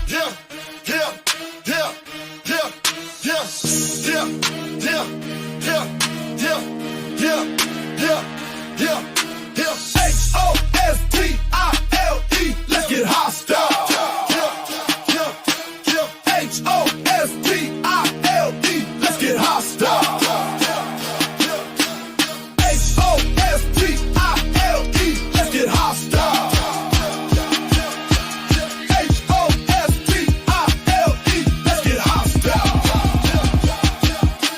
yeah, yeah, yeah, yeah, yeah, yeah, yeah, yeah, yeah, yeah, yeah, yeah, yeah. H-O-S-T-I-L-E, let's get hostile. Yeah, yeah, yeah, H-O-S-T-I-L-E, let's get hostile. H-O-S-T-I-L-E, let's get hostile. H-O-S-T-I-L-E, let's get hostile.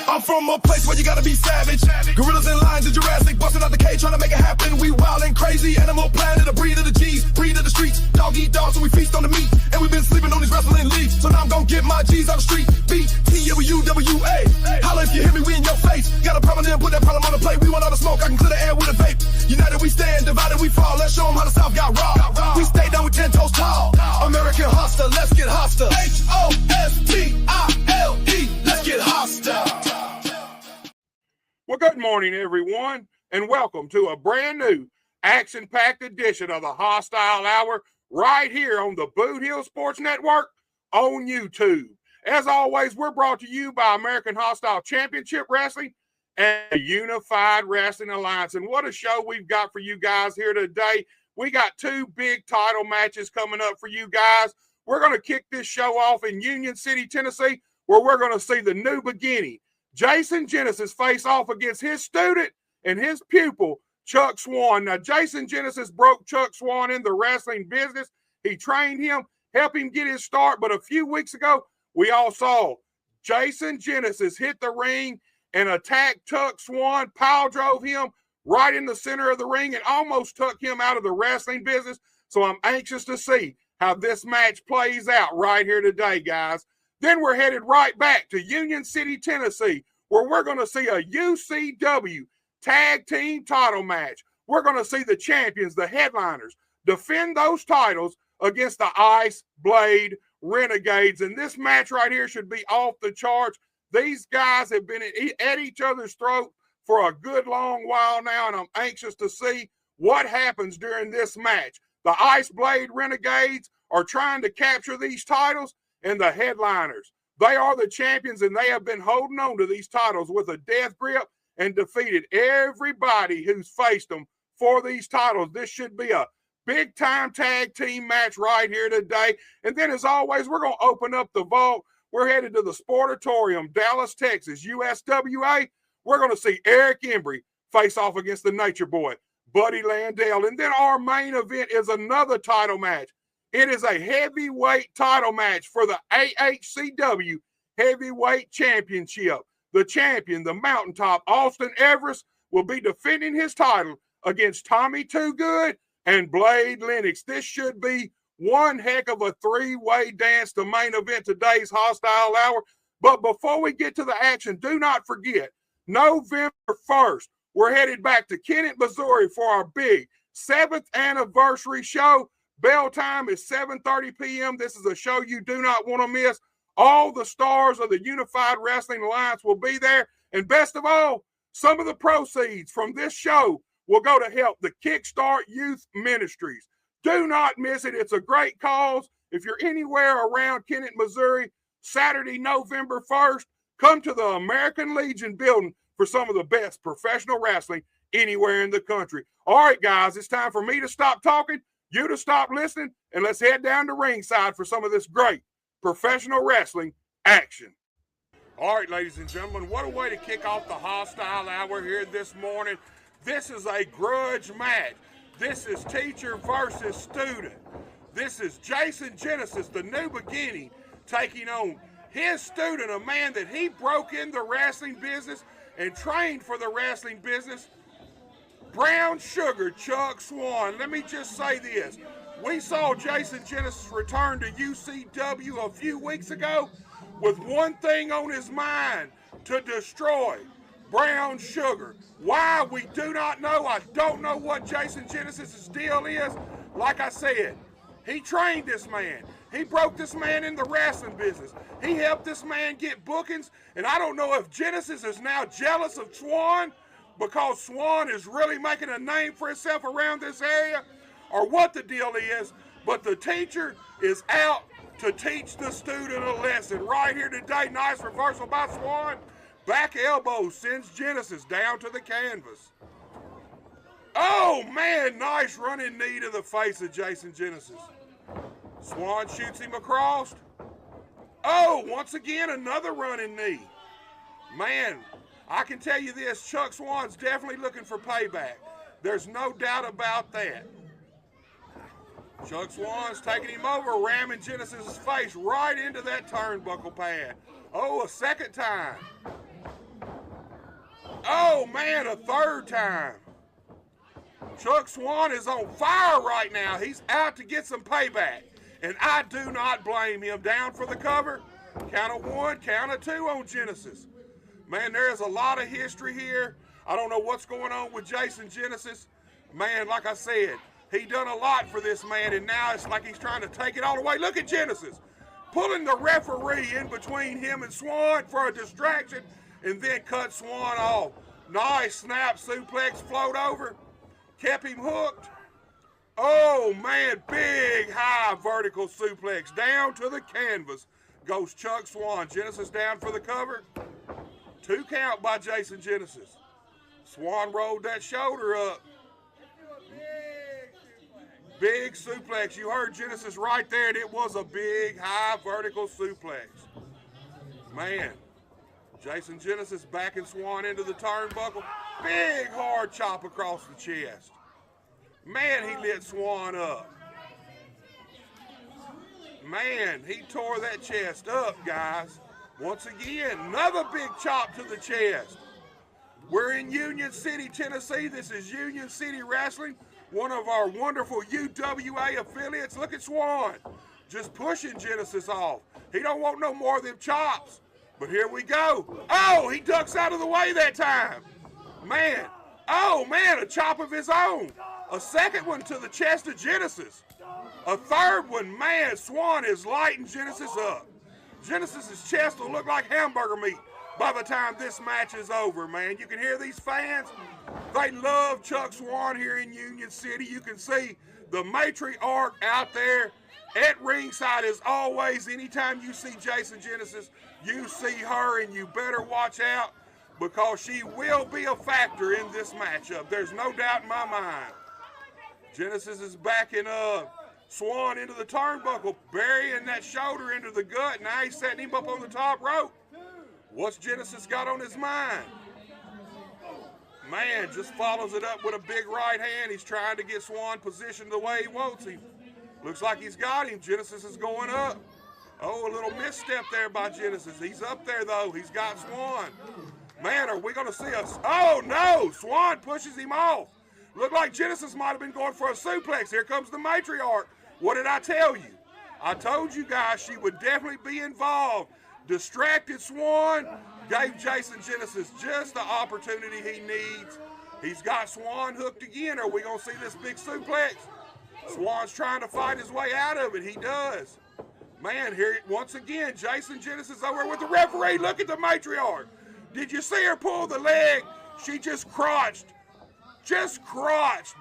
I'm from a place where you gotta be savage. Gorillas and lions in Jurassic, busting out the cage, trying to make it happen. We wild and crazy, Animal Planet, a breed of the G's, breed of the streets. Dog eat dog, so we feast on the meat. And we've been sleeping on these wrestling leagues, so now I'm gonna get my G's out the street. B-T-W-W-A, holla if you hear me, we in your face. Got a problem, then put that problem on the plate. We want all the smoke, I can clear the air with a vape. United we stand, divided we fall. Let's show them how the South got raw. We stay down with 10 toes tall. American hustler, let's get hostile. H-O-S-T-I-L-E, let's get hostile. Well, good morning, everyone, and welcome to a brand new action-packed edition of the Hostile Hour right here on the Boot Hill Sports Network on YouTube. As always, we're brought to you by American Hostile Championship Wrestling and the Unified Wrestling Alliance. And what a show we've got for you guys here today. We got two big title matches coming up for you guys. We're going to kick this show off in Union City, Tennessee, where we're going to see the new beginning. Jason Genesis face off against his student and his pupil, Chuck Swan. Now, Jason Genesis broke Chuck Swan in the wrestling business. He trained him, helped him get his start. But a few weeks ago, we all saw Jason Genesis hit the ring and attack Chuck Swan, pile drove him right in the center of the ring and almost took him out of the wrestling business. So I'm anxious to see how this match plays out right here today, guys. Then we're headed right back to Union City, Tennessee, where we're going to see a UCW tag team title match. We're going to see the champions, the headliners, defend those titles against the Ice Blade Renegades. And this match right here should be off the charts. These guys have been at each other's throat for a good long while now, and I'm anxious to see what happens during this match. The Ice Blade Renegades are trying to capture these titles, and the headliners, they are the champions, and they have been holding on to these titles with a death grip and defeated everybody who's faced them for these titles. This should be a big-time tag team match right here today. And then, as always, we're going to open up the vault. We're headed to the Sportatorium, Dallas, Texas, USWA. We're going to see Eric Embry face off against the Nature Boy, Buddy Landell. And then our main event is another title match. It is a heavyweight title match for the AHCW Heavyweight Championship. The champion, the Mountaintop, Austin Everest, will be defending his title against Tommy Too Good and Blade Lennox. This should be one heck of a three-way dance to main event today's Hostile Hour. But before we get to the action, do not forget, November 1st, we're headed back to Kennett, Missouri for our big 7th anniversary show. Bell time is 7:30 p.m. This is a show you do not want to miss. All the stars of the Unified Wrestling Alliance will be there. And best of all, some of the proceeds from this show will go to help the Kickstart Youth Ministries. Do not miss it. It's a great cause. If you're anywhere around Kennett, Missouri, Saturday, November 1st, come to the American Legion building for some of the best professional wrestling anywhere in the country. All right, guys, it's time for me to stop talking, you to stop listening, and let's head down to ringside for some of this great professional wrestling action. All right, ladies and gentlemen, what a way to kick off the Hostile Hour here this morning. This is a grudge match. This is teacher versus student. This is Jason Genesis, the new beginning, taking on his student, a man that he broke in the wrestling business and trained for the wrestling business, Brown Sugar Chuck Swan. Let me just say this. We saw Jason Genesis return to UCW a few weeks ago with one thing on his mind: to destroy Brown Sugar. Why, we do not know. I don't know what Jason Genesis' deal is. Like I said, he trained this man. He broke this man in the wrestling business. He helped this man get bookings. And I don't know if Genesis is now jealous of Swan because Swan is really making a name for himself around this area, or what the deal is. But the teacher is out to teach the student a lesson. Right here today, nice reversal by Swan. Back elbow sends Genesis down to the canvas. Oh, man, nice running knee to the face of Jason Genesis. Swan shoots him across. Oh, once again, another running knee. Man, I can tell you this, Chuck Swan's definitely looking for payback. There's no doubt about that. Chuck Swan's taking him over, ramming Genesis' face right into that turnbuckle pad. Oh, a second time. Oh, man, a third time. Chuck Swan is on fire right now. He's out to get some payback. And I do not blame him. Down for the cover. Count of one, count of two on Genesis. Man, there is a lot of history here. I don't know what's going on with Jason Genesis. Man, like I said, he done a lot for this man, and now it's like he's trying to take it all away. Look at Genesis pulling the referee in between him and Swan for a distraction, and then cut Swan off. Nice snap suplex, float over, kept him hooked. Oh, man, big high vertical suplex down to the canvas goes Chuck Swan. Genesis down for the cover. 2 count by Jason Genesis. Swan rolled that shoulder up. Big suplex. You heard Genesis right there, and it was a big high vertical suplex. Man, Jason Genesis backing Swan into the turnbuckle. Big hard chop across the chest. Man, he lit Swan up. Man, he tore that chest up, guys. Once again, another big chop to the chest. We're in Union City, Tennessee. This is Union City Wrestling, one of our wonderful UWA affiliates. Look at Swan, just pushing Genesis off. He don't want no more of them chops. But here we go. Oh, he ducks out of the way that time. Man, oh man, a chop of his own. A second one to the chest of Genesis. A third one, man, Swan is lighting Genesis up. Genesis's chest will look like hamburger meat by the time this match is over, man. You can hear these fans. They love Chuck Swan here in Union City. You can see the matriarch out there at ringside as always. Anytime you see Jason Genesis, you see her, and you better watch out because she will be a factor in this matchup. There's no doubt in my mind. Genesis is backing Swan into the turnbuckle, burying that shoulder into the gut. Now he's setting him up on the top rope. What's Genesis got on his mind? Man, just follows it up with a big right hand. He's trying to get Swan positioned the way he wants him. Looks like he's got him. Genesis is going up. Oh, a little misstep there by Genesis. He's up there, though. He's got Swan. Man, are we going to see us? Oh, no. Swan pushes him off. Looked like Genesis might have been going for a suplex. Here comes the matriarch. What did I tell you? I told you guys she would definitely be involved. Distracted Swan gave Jason Genesis just the opportunity he needs. He's got Swan hooked again. Are we going to see this big suplex? Swan's trying to fight his way out of it. He does. Man, here once again, Jason Genesis over with the referee. Look at the matriarch. Did you see her pull the leg? She just crotched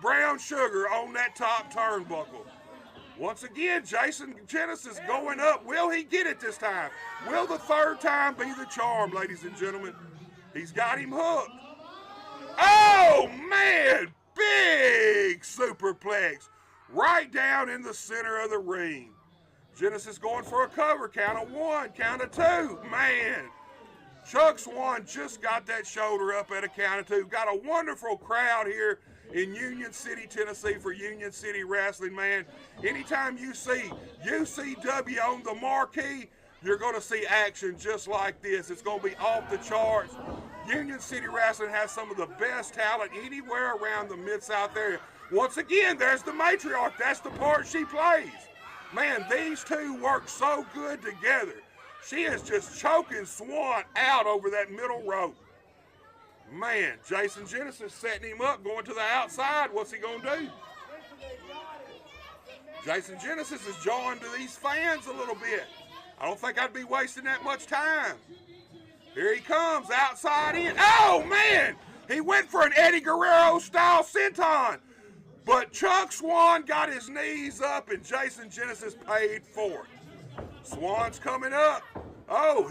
Brown Sugar on that top turnbuckle. Once again, Jason Genesis going up. Will he get it this time? Will the third time be the charm, ladies and gentlemen? He's got him hooked. Oh, man, big superplex right down in the center of the ring. Genesis going for a cover. Count of one, count of two. Man, Chuck Swan just got that shoulder up at a count of two. Got a wonderful crowd here in Union City, Tennessee for Union City Wrestling, man. Anytime you see UCW on the marquee, you're going to see action just like this. It's going to be off the charts. Union City Wrestling has some of the best talent anywhere around the Mid-South area. Once again, there's the matriarch. That's the part she plays. Man, these two work so good together. She is just choking Swan out over that middle rope. Man, Jason Genesis setting him up, going to the outside. What's he going to do? Jason Genesis is jawing to these fans a little bit. I don't think I'd be wasting that much time. Here he comes, outside in. Oh, man! He went for an Eddie Guerrero-style senton. But Chuck Swan got his knees up, and Jason Genesis paid for it. Swan's coming up. Oh,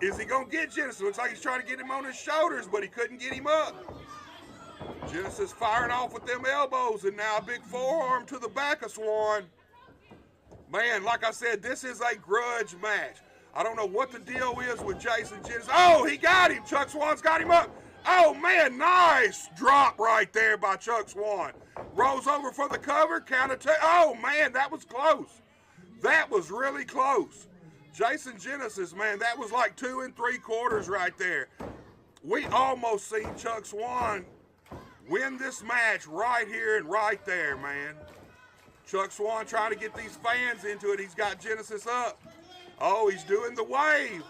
is he going to get Genesis? Looks like he's trying to get him on his shoulders, but he couldn't get him up. Genesis firing off with them elbows, and now a big forearm to the back of Swan. Man, like I said, this is a grudge match. I don't know what the deal is with Jason Genesis. Oh, he got him. Chuck Swan's got him up. Oh, man, nice drop right there by Chuck Swan. Rolls over for the cover, count of two. Oh, man, that was close. That was really close. Jason Genesis, man, that was like 2 3/4 right there. We almost seen Chuck Swan win this match right here and right there, man. Chuck Swan trying to get these fans into it. He's got Genesis up. Oh, he's doing the wave.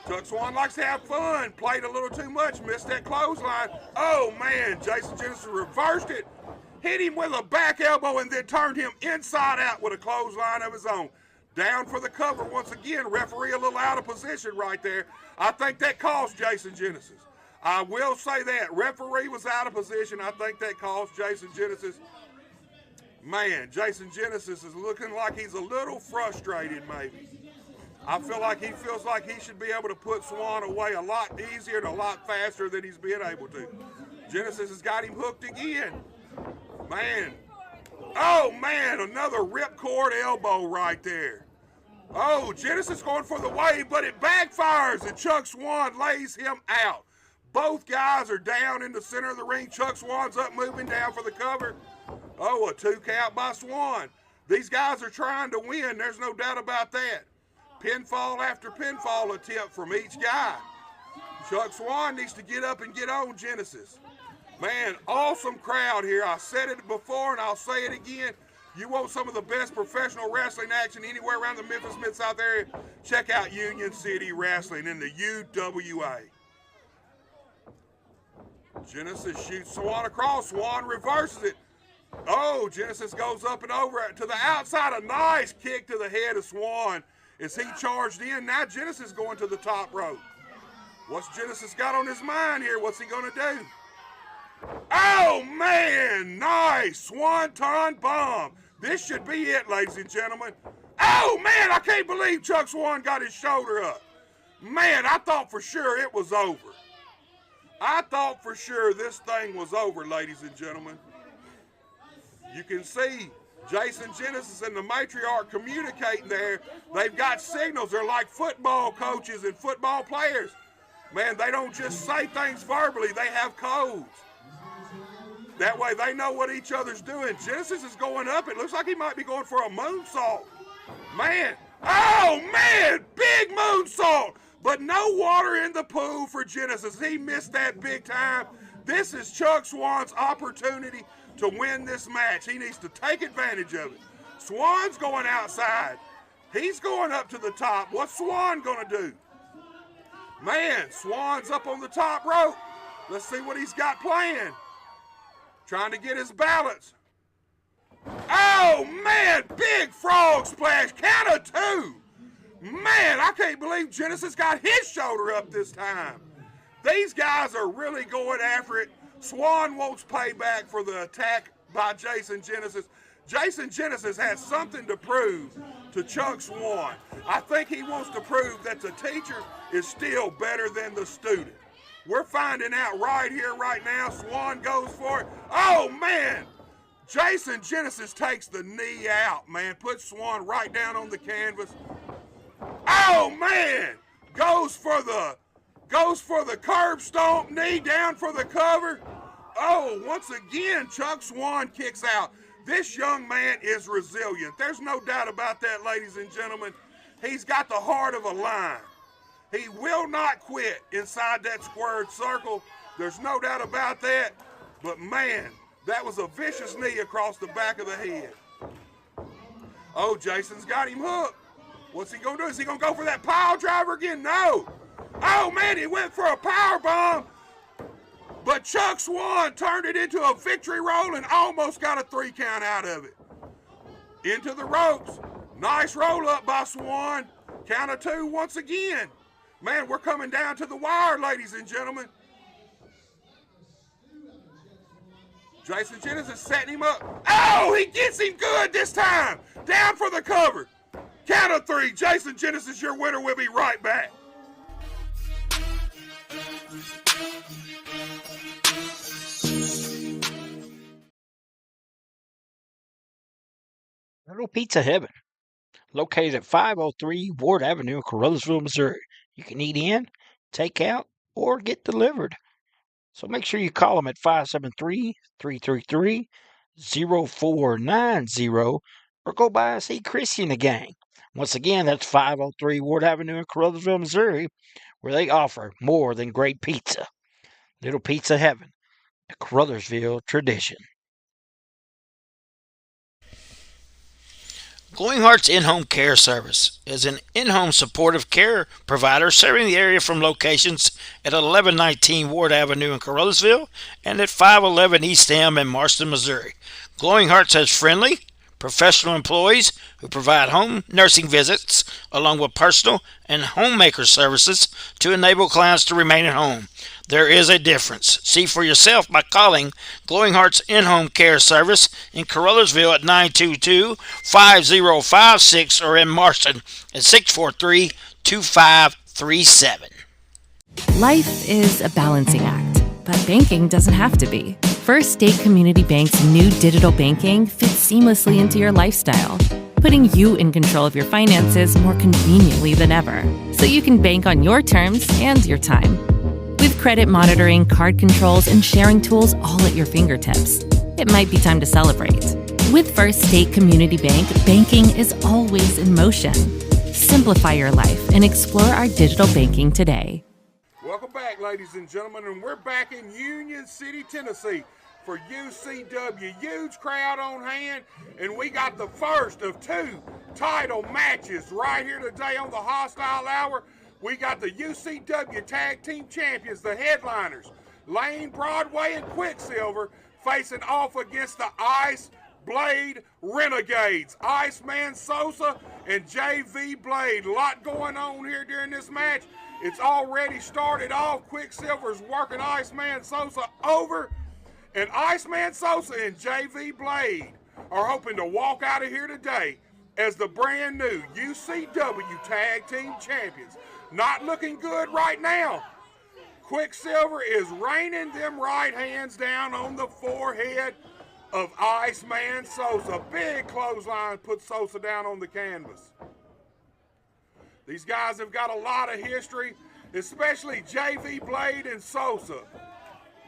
Chuck Swan likes to have fun. Played a little too much. Missed that clothesline. Oh, man. Jason Genesis reversed it. Hit him with a back elbow and then turned him inside out with a clothesline of his own. Down for the cover once again. Referee a little out of position right there. I think that cost Jason Genesis. I will say that. Referee was out of position. I think that cost Jason Genesis. Man, Jason Genesis is looking like he's a little frustrated maybe. I feel like he feels like he should be able to put Swan away a lot easier and a lot faster than he's been able to. Genesis has got him hooked again. Man. Oh, man, another ripcord elbow right there. Oh, Genesis going for the wave, but it backfires, and Chuck Swan lays him out. Both guys are down in the center of the ring. Chuck Swan's up, moving down for the cover. Oh, a 2 count by Swan. These guys are trying to win. There's no doubt about that. Pinfall after pinfall attempt from each guy. Chuck Swan needs to get up and get on Genesis. Man, awesome crowd here. I said it before and I'll say it again. You want some of the best professional wrestling action anywhere around the Memphis Mid-South area? Check out Union City Wrestling in the UWA. Genesis shoots Swan across. Swan reverses it. Oh, Genesis goes up and over to the outside. A nice kick to the head of Swan as he charged in. Now Genesis going to the top rope. What's Genesis got on his mind here? What's he going to do? Oh, man, nice Swanton bomb. This should be it, ladies and gentlemen. Oh, man, I can't believe Chuck Swan got his shoulder up. Man, I thought for sure it was over. I thought for sure this thing was over, ladies and gentlemen. You can see Jason Genesis and the matriarch communicating there. They've got signals. They're like football coaches and football players. Man, they don't just say things verbally. They have codes. That way they know what each other's doing. Genesis is going up. It looks like he might be going for a moonsault. Man. Oh, man. Big moonsault. But no water in the pool for Genesis. He missed that big time. This is Chuck Swan's opportunity to win this match. He needs to take advantage of it. Swan's going outside. He's going up to the top. What's Swan going to do? Man, Swan's up on the top rope. Let's see what he's got planned. Trying to get his balance. Oh, man, big frog splash. Count of 2. Man, I can't believe Genesis got his shoulder up this time. These guys are really going after it. Swan wants payback for the attack by Jason Genesis. Jason Genesis has something to prove to Chuck Swan. I think he wants to prove that the teacher is still better than the student. We're finding out right here, right now. Swan goes for it. Oh, man. Jason Genesis takes the knee out, man. Puts Swan right down on the canvas. Oh, man. Goes for the curb stomp, knee down for the cover. Oh, once again, Chuck Swan kicks out. This young man is resilient. There's no doubt about that, ladies and gentlemen. He's got the heart of a lion. He will not quit inside that squared circle. There's no doubt about that. But, man, that was a vicious knee across the back of the head. Oh, Jason's got him hooked. What's he going to do? Is he going to go for that pile driver again? No. Oh, man, he went for a power bomb. But Chuck Swan turned it into a victory roll and almost got a 3 count out of it. Into the ropes. Nice roll up by Swan. Count of 2 once again. Man, we're coming down to the wire, ladies and gentlemen. Jason Genesis setting him up. Oh, he gets him good this time. Down for the cover. Count of three. Jason Genesis, your winner. We'll be right back. Little Pizza Heaven, located at 503 Ward Avenue in Carruthersville, Missouri. You can eat in, take out, or get delivered. So make sure you call them at 573-333-0490 or go by and see Chrissy and the gang. Once again, that's 503 Ward Avenue in Carruthersville, Missouri, where they offer more than great pizza. Little Pizza Heaven, a Carruthersville tradition. Glowing Hearts In-Home Care Service is an in-home supportive care provider serving the area from locations at 1119 Ward Avenue in Carruthersville and at 511 East M in Marston, Missouri. Glowing Hearts has friendly, professional employees who provide home nursing visits along with personal and homemaker services to enable clients to remain at home. There is a difference. See for yourself by calling Glowing Hearts In-Home Care Service in Carruthersville at 922-5056 or in Marston at 643-2537. Life is a balancing act, but banking doesn't have to be. First State Community Bank's new digital banking fits seamlessly into your lifestyle, putting you in control of your finances more conveniently than ever, so you can bank on your terms and your time. With credit monitoring, card controls, and sharing tools all at your fingertips, it might be time to celebrate. With First State Community Bank, banking is always in motion. Simplify your life and explore our digital banking today. Welcome back, ladies and gentlemen, and we're back in Union City, Tennessee for UCW. Huge crowd on hand, and we got the first of two title matches right here today on the Hostile Hour. We got the UCW Tag Team Champions, the headliners, Lane Broadway and Quicksilver, facing off against the Ice Blade Renegades, Iceman Sosa and JV Blade. A lot going on here during this match. It's already started off. Quicksilver's working Iceman Sosa over, and Iceman Sosa and JV Blade are hoping to walk out of here today as the brand new UCW Tag Team Champions. Not looking good right now. Quicksilver is raining them right hands down on the forehead of Iceman Sosa. Big clothesline puts Sosa down on the canvas. These guys have got a lot of history, especially JV Blade and Sosa.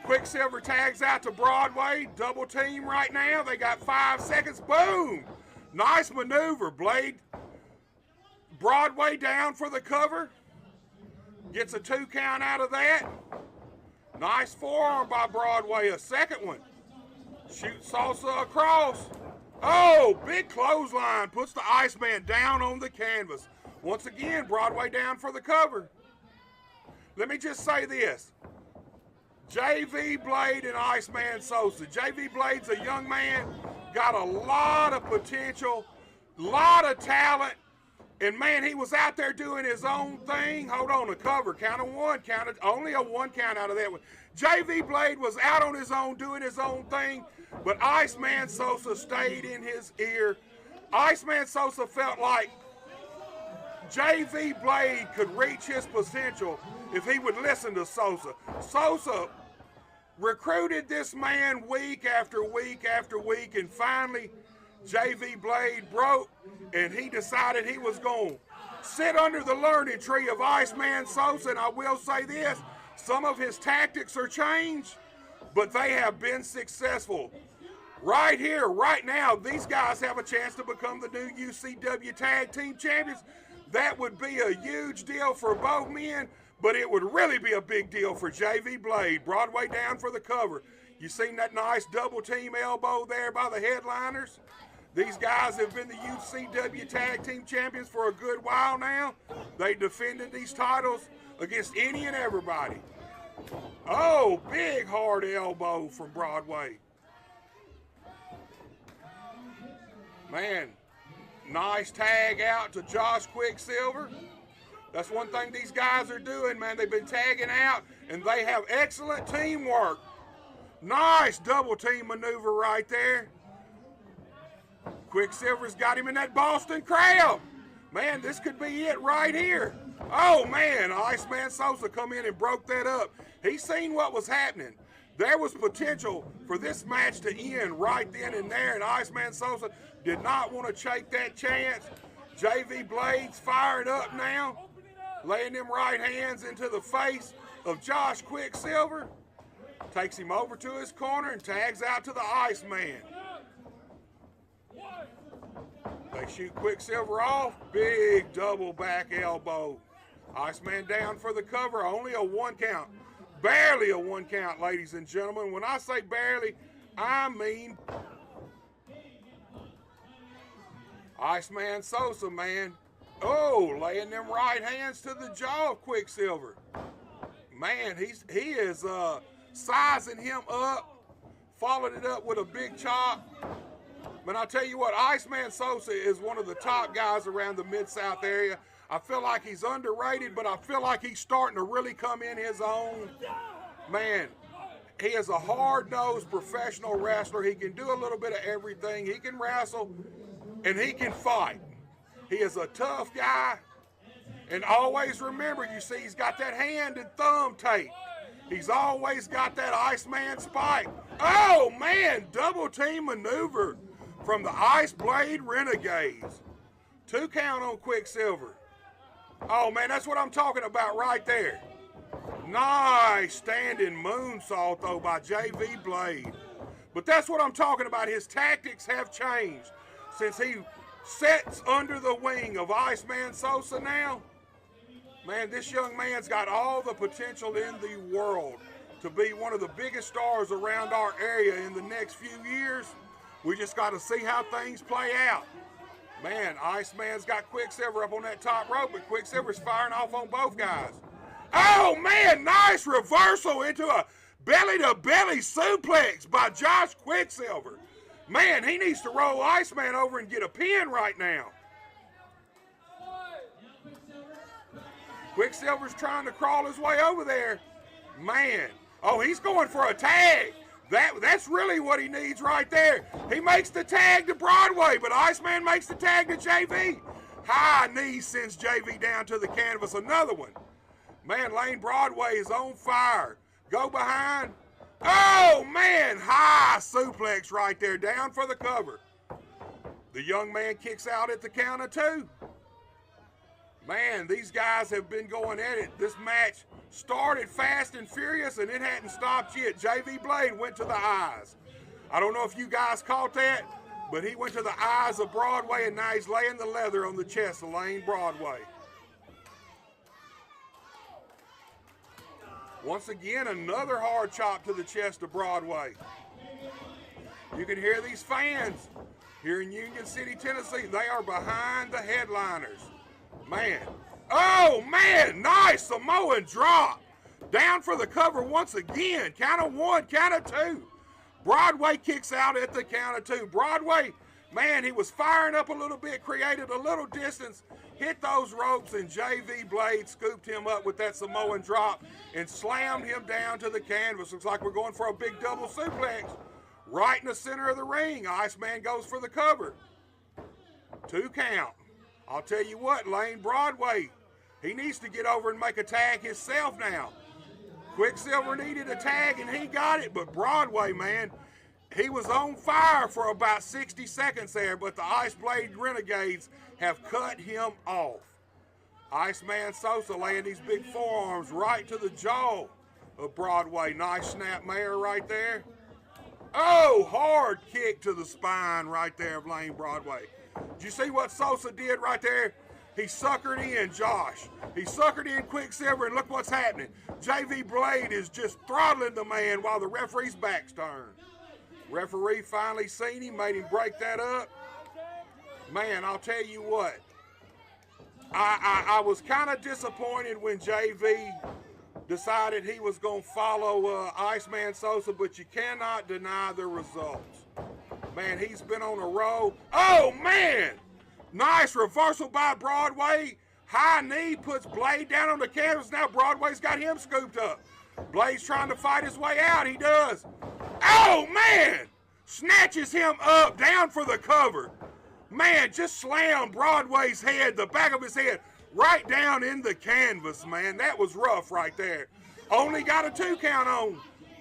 Quicksilver tags out to Broadway, double team right now. They got 5 seconds, boom! Nice maneuver, Blade. Broadway down for the cover. Gets a 2 count out of that. Nice forearm by Broadway, a second one. Shoots Sosa across. Oh, big clothesline, puts the Iceman down on the canvas. Once again, Broadway down for the cover. Let me just say this. JV Blade and Iceman Sosa. JV Blade's a young man, got a lot of potential, lot of talent, and man, he was out there doing his own thing. Hold on, a cover, count of one, only a 1 count out of that one. JV Blade was out on his own, doing his own thing, but Iceman Sosa stayed in his ear. Iceman Sosa felt like JV Blade could reach his potential if he would listen to Sosa. Sosa recruited this man week after week after week, and finally JV Blade broke, and he decided he was going to sit under the learning tree of Iceman Sosa. And I will say this, some of his tactics are changed, but they have been successful. Right here, right now, these guys have a chance to become the new UCW Tag Team Champions. That would be a huge deal for both men, but it would really be a big deal for JV Blade. Broadway down for the cover. You seen that nice double team elbow there by the headliners? These guys have been the UCW Tag Team Champions for a good while now. They defended these titles against any and everybody. Oh, big hard elbow from Broadway. Man, nice tag out to Josh Quicksilver. That's one thing these guys are doing, man. They've been tagging out, and they have excellent teamwork. Nice double team maneuver right there. Quicksilver's got him in that Boston Crab. Man, this could be it right here. Oh, man, Iceman Sosa come in and broke that up. He seen what was happening. There was potential for this match to end right then and there, and Iceman Sosa did not want to take that chance. JV Blades fired up now, laying them right hands into the face of Josh Quicksilver. Takes him over to his corner and tags out to the Iceman. They shoot Quicksilver off. Big double back elbow. Iceman down for the cover. Only a 1 count. Barely a 1 count, ladies and gentlemen. When I say barely, I mean Iceman Sosa, man. Oh, laying them right hands to the jaw of Quicksilver. Man, he is sizing him up. Followed it up with a big chop. But I'll tell you what, Iceman Sosa is one of the top guys around the Mid-South area. I feel like he's underrated, but I feel like he's starting to really come in his own. Man, he is a hard-nosed professional wrestler. He can do a little bit of everything. He can wrestle, and he can fight. He is a tough guy. And always remember, you see, he's got that hand and thumb tape. He's always got that Iceman spike. Oh, man, double team maneuver from the Ice Blade Renegades. 2 count on Quicksilver. Oh, man, that's what I'm talking about right there. Nice standing moonsault, though, by JV Blade. But that's what I'm talking about. His tactics have changed since he sits under the wing of Iceman Sosa now. Man, this young man's got all the potential in the world to be one of the biggest stars around our area in the next few years. We just got to see how things play out. Man, Iceman's got Quicksilver up on that top rope, but Quicksilver's firing off on both guys. Oh, man, nice reversal into a belly-to-belly suplex by Josh Quicksilver. Man, he needs to roll Iceman over and get a pin right now. Quicksilver's trying to crawl his way over there. Man, oh, he's going for a tag. That's really what he needs right there. He makes the tag to Broadway, but Iceman makes the tag to JV. High knee sends JV down to the canvas. Another one. Man, Lane Broadway is on fire. Go behind. Oh, man, high suplex right there, down for the cover. The young man kicks out at the count of 2. Man, these guys have been going at it. This match started fast and furious, and it hadn't stopped yet. JV Blade went to the eyes. I don't know if you guys caught that, but he went to the eyes of Broadway, and now he's laying the leather on the chest of Lane Broadway. Once again, another hard chop to the chest of Broadway. You can hear these fans here in Union City, Tennessee. They are behind the headliners. Man. Oh, man. Nice Samoan drop. Down for the cover once again. Count of 1, count of 2. Broadway kicks out at the count of 2. Broadway, man, he was firing up a little bit, created a little distance, hit those ropes, and JV Blade scooped him up with that Samoan drop and slammed him down to the canvas. Looks like we're going for a big double suplex right in the center of the ring. Iceman goes for the cover. 2 count. I'll tell you what, Lane Broadway, he needs to get over and make a tag himself now. Quicksilver needed a tag, and he got it, but Broadway, man, he was on fire for about 60 seconds there, but the Ice Blade Renegades have cut him off. Iceman Sosa laying these big forearms right to the jaw of Broadway. Nice snap mare right there. Oh, hard kick to the spine right there of Lane Broadway. Did you see what Sosa did right there? He suckered in Josh. He suckered in Quicksilver, and look what's happening. JV Blade is just throttling the man while the referee's back's turned. Referee finally seen him, made him break that up. Man, I'll tell you what. I was kind of disappointed when JV decided he was going to follow Iceman Sosa, but you cannot deny the results. Man, he's been on a roll. Oh, man! Nice reversal by Broadway. High knee puts Blade down on the canvas. Now Broadway's got him scooped up. Blade's trying to fight his way out. He does. Oh, man! Snatches him up, down for the cover. Man, just slammed Broadway's head, the back of his head, right down in the canvas, man. That was rough right there. Only got a 2 count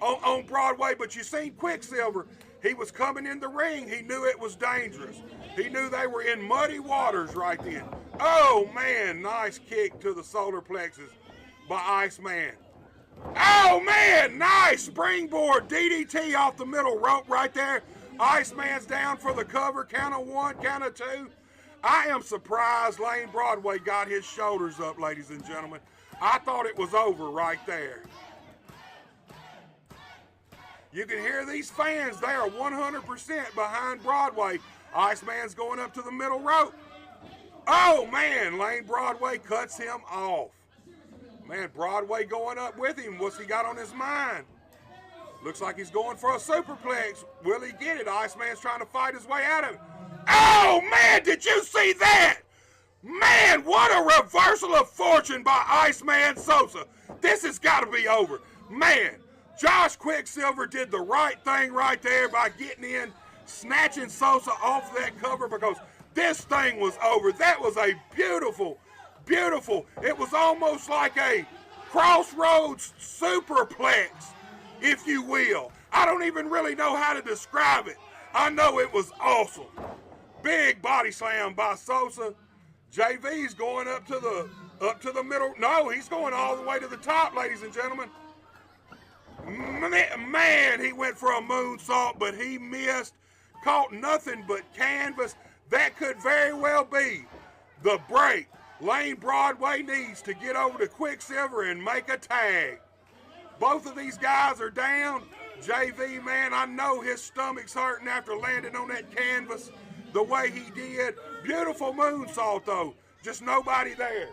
on Broadway, but you seen Quicksilver. He was coming in the ring. He knew it was dangerous. He knew they were in muddy waters right then. Oh, man, nice kick to the solar plexus by Iceman. Oh, man, nice springboard DDT off the middle rope right there. Iceman's down for the cover. Count of 1, count of 2. I am surprised Lane Broadway got his shoulders up, ladies and gentlemen. I thought it was over right there. You can hear these fans. They are 100% behind Broadway. Iceman's going up to the middle rope. Oh, man, Lane Broadway cuts him off. Man, Broadway going up with him. What's he got on his mind? Looks like he's going for a superplex. Will he get it? Iceman's trying to fight his way out of it. Oh, man, did you see that? Man, what a reversal of fortune by Iceman Sosa. This has got to be over. Man, Josh Quicksilver did the right thing right there by getting in, snatching Sosa off that cover because this thing was over. That was a beautiful, beautiful, it was almost like a crossroads superplex, if you will. I don't even really know how to describe it. I know it was awesome. Big body slam by Sosa. JV's going up to the middle. No, he's going all the way to the top, ladies and gentlemen. Man, he went for a moonsault, but he missed. Caught nothing but canvas. That could very well be the break Lane Broadway needs to get over to Quicksilver and make a tag. Both of these guys are down. JV, man, I know his stomach's hurting after landing on that canvas the way he did. Beautiful moonsault, though. Just nobody there.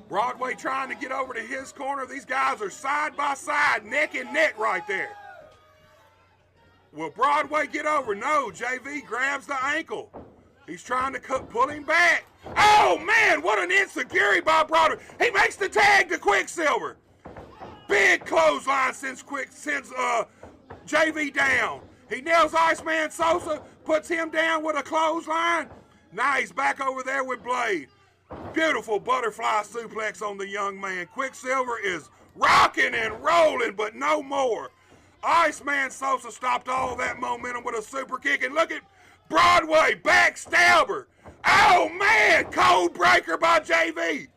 Broadway trying to get over to his corner. These guys are side by side, neck and neck right there. Will Broadway get over? No, JV grabs the ankle. He's trying to pull him back. Oh, man, what an insecurity by Broadway. He makes the tag to Quicksilver. Big clothesline sends JV down. He nails Iceman Sosa, puts him down with a clothesline. Now he's back over there with Blade. Beautiful butterfly suplex on the young man. Quicksilver is rocking and rolling, but no more. Iceman Sosa stopped all that momentum with a super kick, and look at Broadway, backstabber. Oh, man, code breaker by JV.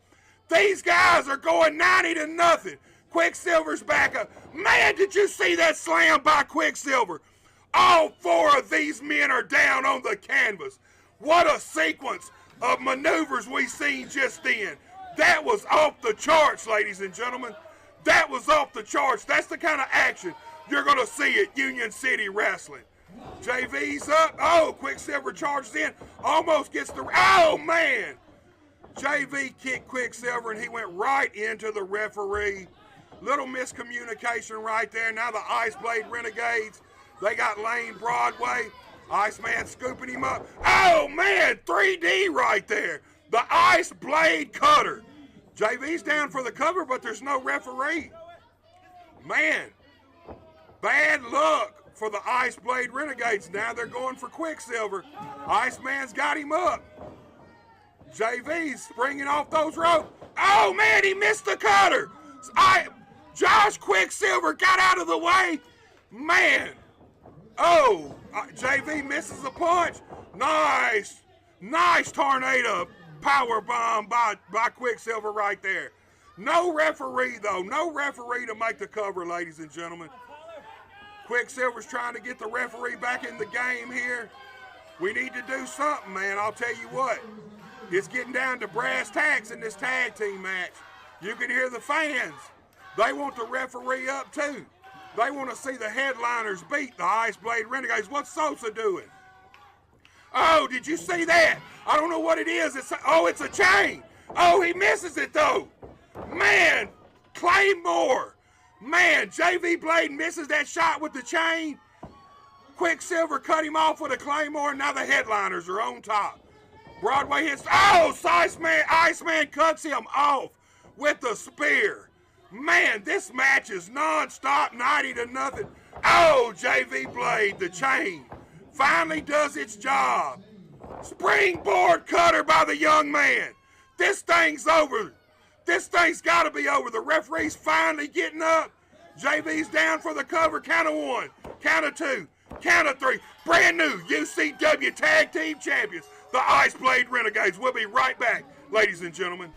These guys are going 90-0. Quicksilver's back up. Man, did you see that slam by Quicksilver? All 4 of these men are down on the canvas. What a sequence of maneuvers we seen just then. That was off the charts, ladies and gentlemen. That was off the charts. That's the kind of action you're going to see at Union City Wrestling. JV's up. Oh, Quicksilver charges in. Almost gets the... Oh, man. JV kicked Quicksilver, and he went right into the referee. Little miscommunication right there. Now the Ice Blade Renegades, they got Lane Broadway. Iceman scooping him up. Oh, man, 3D right there. The Ice Blade Cutter. JV's down for the cover, but there's no referee. Man, bad luck for the Ice Blade Renegades. Now they're going for Quicksilver. Iceman's got him up. JV's springing off those ropes. Oh, man, he missed the cutter. Josh Quicksilver got out of the way. Man. Oh, JV misses a punch. Nice tornado power bomb by Quicksilver right there. No referee, though. No referee to make the cover, ladies and gentlemen. Quicksilver's trying to get the referee back in the game here. We need to do something, man. I'll tell you what. It's getting down to brass tacks in this tag team match. You can hear the fans. They want the referee up, too. They want to see the headliners beat the Ice Blade Renegades. What's Sosa doing? Oh, did you see that? I don't know what it is. It's a chain. Oh, he misses it, though. Man, Claymore. Man, JV Blade misses that shot with the chain. Quicksilver cut him off with a Claymore. Now the headliners are on top. Broadway hits. Oh, Iceman cuts him off with the spear. Man, this match is non-stop, 90-0. Oh, JV Blade, the chain finally does its job. Springboard cutter by the young man. This thing's over. This thing's got to be over. The referee's finally getting up. JV's down for the cover. Count of 1, count of 2, count of 3. Brand new UCW Tag Team Champions, the Ice Blade Renegades. We'll be right back, ladies and gentlemen.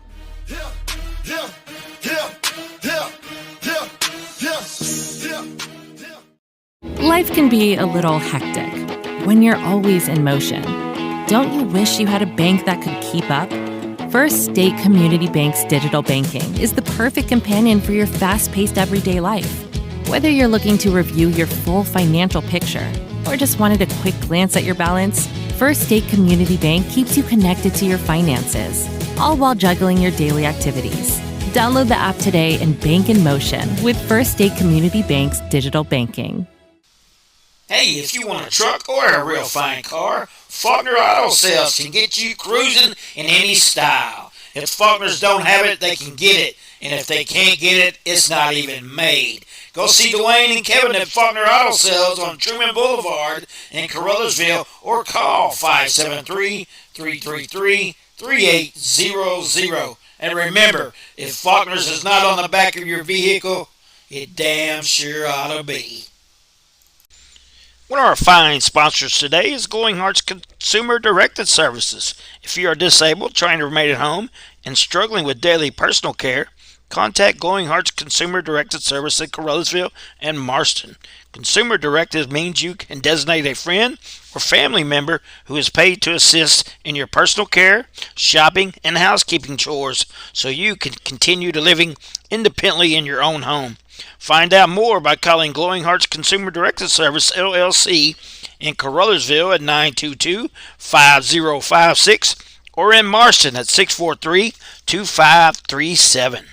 Life can be a little hectic when you're always in motion. Don't you wish you had a bank that could keep up? First State Community Bank's digital banking is the perfect companion for your fast-paced everyday life. Whether you're looking to review your full financial picture or just wanted a quick glance at your balance, First State Community Bank keeps you connected to your finances, all while juggling your daily activities. Download the app today and bank in motion with First State Community Bank's digital banking. Hey, if you want a truck or a real fine car, Faulkner Auto Sales can get you cruising in any style. If Faulkners don't have it, they can get it. And if they can't get it, it's not even made. Go see Dwayne and Kevin at Faulkner Auto Sales on Truman Boulevard in Caruthersville or call 573-333-3800. And remember, if Faulkner's is not on the back of your vehicle, it damn sure ought to be. One of our fine sponsors today is Glowing Hearts Consumer Directed Services. If you are disabled, trying to remain at home, and struggling with daily personal care, contact Glowing Hearts Consumer Directed Service in Caruthersville and Marston. Consumer Directed means you can designate a friend or family member who is paid to assist in your personal care, shopping, and housekeeping chores so you can continue to living independently in your own home. Find out more by calling Glowing Hearts Consumer Directed Service, LLC, in Caruthersville at 922-5056 or in Marston at 643-2537.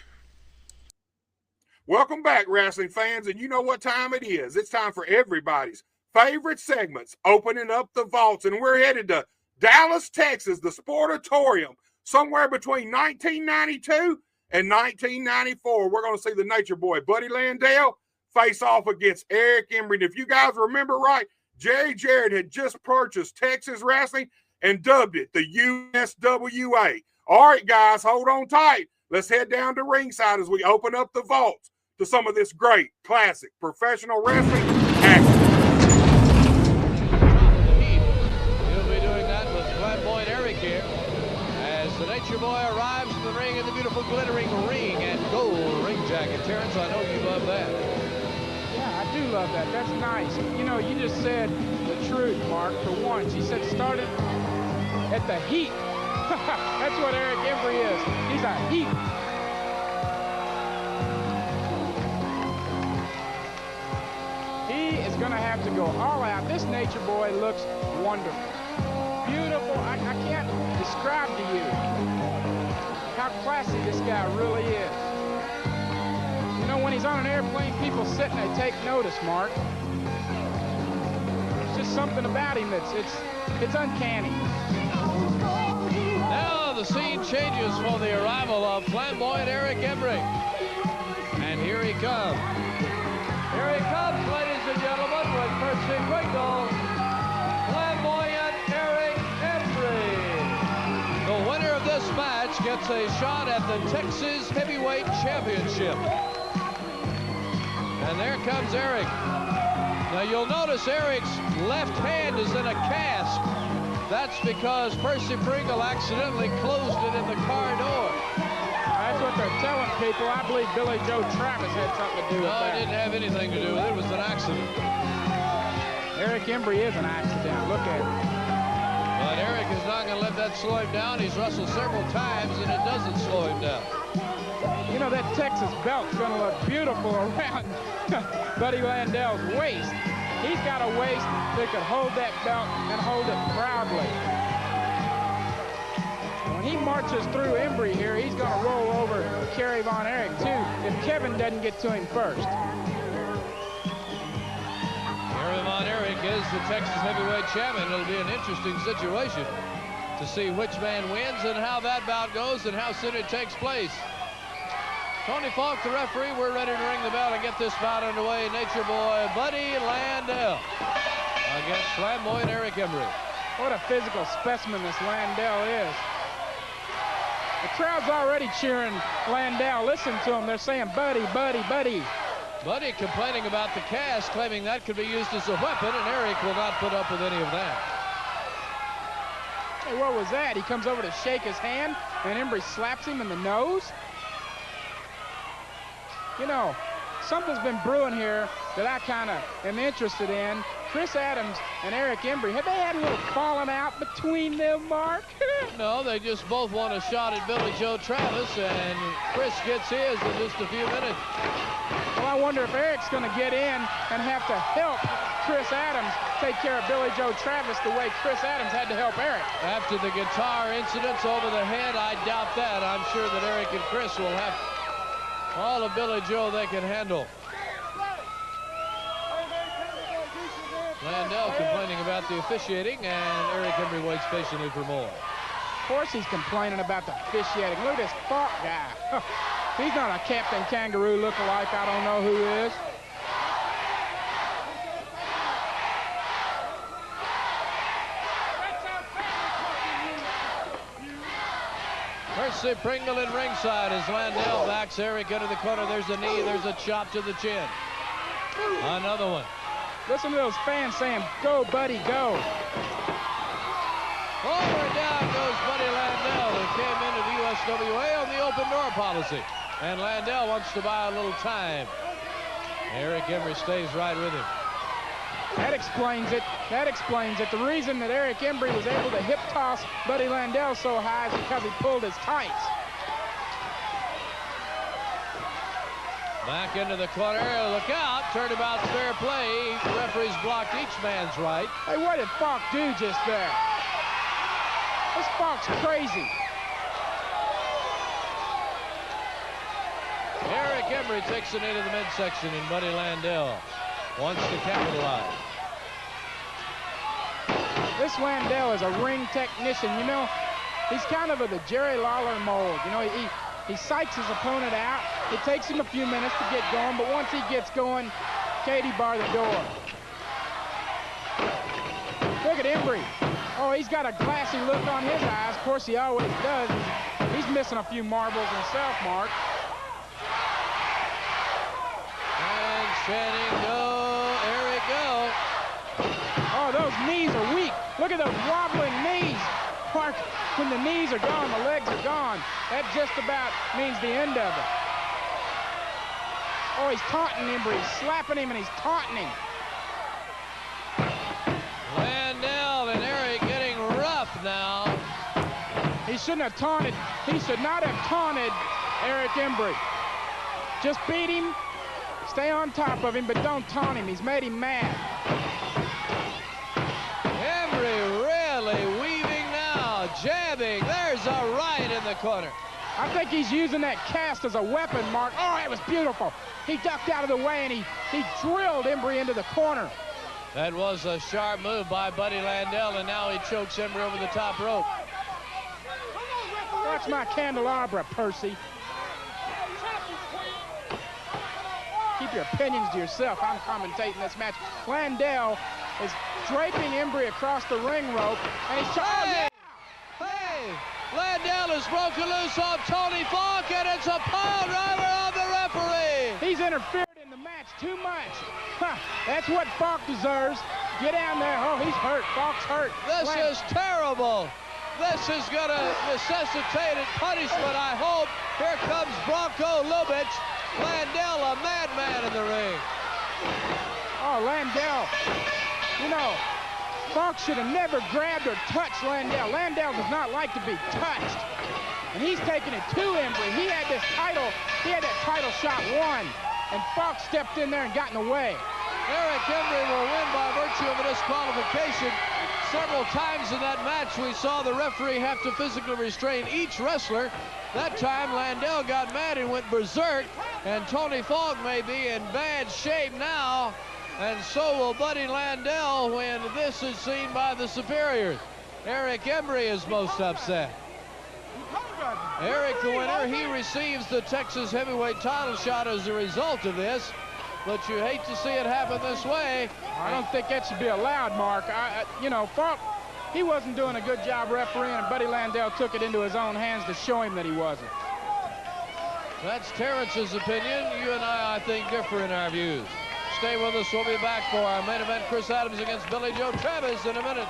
Welcome back, wrestling fans, and you know what time it is. It's time for everybody's favorite segments, opening up the vaults, and we're headed to Dallas, Texas, the Sportatorium, somewhere between 1992 and 1994. We're going to see the Nature Boy, Buddy Landell, face off against Eric Embry. And if you guys remember right, Jerry Jarrett had just purchased Texas Wrestling and dubbed it the USWA. All right, guys, hold on tight. Let's head down to ringside as we open up the vaults to some of this great, classic, professional wrestling action. He'll be doing that with flamboyant Eric here as the Nature Boy arrives in the ring in the beautiful glittering ring and gold ring jacket. Terrence, I know you love that. Yeah, I do love that. That's nice. You know, you just said the truth, Mark, for once. You said started at the heat. That's what Eric Embry is. He's a heat. He is going to have to go all out. This Nature Boy looks wonderful. Beautiful. I can't describe to you how classy this guy really is. You know, when he's on an airplane, people sit and they take notice, Mark. There's just something about him it's uncanny. Now the scene changes for the arrival of flamboyant Eric Embry. And here he comes. Here he comes, ladies and gentlemen, with Percy Pringle, flamboyant Eric Embry. The winner of this match gets a shot at the Texas Heavyweight Championship. And there comes Eric. Now you'll notice Eric's left hand is in a cast. That's because Percy Pringle accidentally closed it in the car door. That's what they're telling people. I believe Billy Joe Travis had something to do with No, that. it didn't have anything to do with it. It was an accident. Eric Embry is an accident. Look at him. But Eric is not going to let that slow him down. He's wrestled several times, and it doesn't slow him down. You know, that Texas belt's going to look beautiful around Buddy Landell's waist. He's got a waist that could hold that belt and hold it proudly. When he marches through Embry here, he's going to roll over Kerry Von Erich, too, if Kevin doesn't get to him first. Kerry Von Erich is the Texas Heavyweight Champion. It'll be an interesting situation to see which man wins and how that bout goes and how soon it takes place. Tony Falk, the referee, we're ready to ring the bell and get this bout underway. Nature Boy, Buddy Landell. against flamboyant Eric Embry. What a physical specimen this Landell is. The crowd's already cheering Landell. Listen to them. They're saying, buddy, buddy, buddy. Buddy complaining about the cast, claiming that could be used as a weapon, and Eric will not put up with any of that. Hey, what was that? He comes over to shake his hand, and Embry slaps him in the nose. You know, something's been brewing here that I kind of am interested in. Chris Adams and Eric Embry, have they had a little falling out between them, Mark? No, they just both want a shot at Billy Joe Travis, and Chris gets his in just a few minutes. Well, I wonder if Eric's going to get in and have to help Chris Adams take care of Billy Joe Travis the way Chris Adams had to help Eric. After the guitar incidents over the head, I doubt that. I'm sure that Eric and Chris will have all of Billy Joe they can handle. Landell complaining about the officiating, and Eric Embry waits patiently for more. Of course he's complaining about the officiating. Look at this Falk guy. He's not a Captain Kangaroo lookalike. I don't know who is. Percy Pringle in ringside as Landell backs Eric into the corner. There's a knee, there's a chop to the chin. Another one. Listen to those fans saying, go, buddy, go. Over and down goes Buddy Landell, who came into the USWA on the open door policy. And Landell wants to buy a little time. Eric Embry stays right with him. That explains it. That explains it. The reason that Eric Embry was able to hip toss Buddy Landell so high is because he pulled his tights. Back into the corner. Look out. Turnabout's fair play. The referee's blocked each man's right. Hey, what did Falk do just there? This Falk's crazy. Eric Embry takes it into the midsection, and Buddy Landell wants to capitalize. This Landell is a ring technician. You know, he's kind of the Jerry Lawler mold. You know, he psychs his opponent out. It takes him a few minutes to get going, but once he gets going, Katie bar the door. Look at Embry. Oh, he's got a glassy look on his eyes. Of course, he always does. He's missing a few marbles himself, Mark. And Channing, go, Eric, go. Oh, those knees are weak. Look at those wobbling knees. Mark, when the knees are gone, the legs are gone. That just about means the end of it. Oh, he's taunting Embry. He's slapping him and he's taunting him. Landell and Eric getting rough now. He shouldn't have taunted. He should not have taunted Eric Embry. Just beat him, stay on top of him, but don't taunt him. He's made him mad. Embry really weaving now, jabbing. There's a right in the corner. I think he's using that cast as a weapon, Mark. Oh, it was beautiful. He ducked out of the way and he drilled Embry into the corner. That was a sharp move by Buddy Landell, and now he chokes Embry over the top rope. Watch my candelabra, Percy. Keep your opinions to yourself. I'm commentating this match. Landell is draping Embry across the ring rope, and he's Hey! Hey! Landell is broken loose on Tony Falk, and it's a pile driver on the referee. He's interfered in the match too much. Huh, that's what Falk deserves. Get down there. Oh, he's hurt. Falk's hurt. This is terrible. This is going to necessitate a punishment, I hope. Here comes Bronco Lubitsch. Landell, a madman in the ring. Oh, Landell. You know, Falk should have never grabbed or touched Landell. Landell does not like to be touched. And he's taking it to Embry. He had that title shot won. And Falk stepped in there and got in the way. Eric Embry will win by virtue of a disqualification. Several times in that match, we saw the referee have to physically restrain each wrestler. That time, Landell got mad and went berserk. And Tony Falk may be in bad shape now. And so will Buddy Landell when this is seen by the superiors. Eric Embry is most upset. Eric, the winner, he receives the Texas heavyweight title shot as a result of this. but you hate to see it happen this way. I don't think that should be allowed, Mark. Falk, he wasn't doing a good job refereeing, and Buddy Landell took it into his own hands to show him that he wasn't. That's Terrence's opinion. You and I think, differ in our views. Stay with us. We'll be back for our main event, Chris Adams against Billy Joe Travis, in a minute.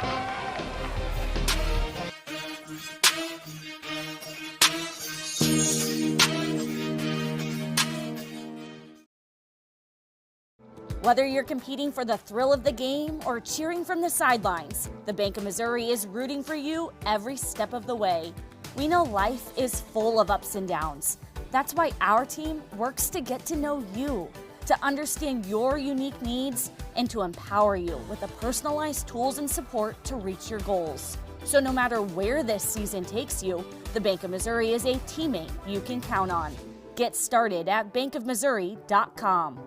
Whether you're competing for the thrill of the game or cheering from the sidelines, the Bank of Missouri is rooting for you every step of the way. We know life is full of ups and downs. That's why our team works to get to know you, to understand your unique needs, and to empower you with the personalized tools and support to reach your goals. So no matter where this season takes you, the Bank of Missouri is a teammate you can count on. Get started at bankofmissouri.com.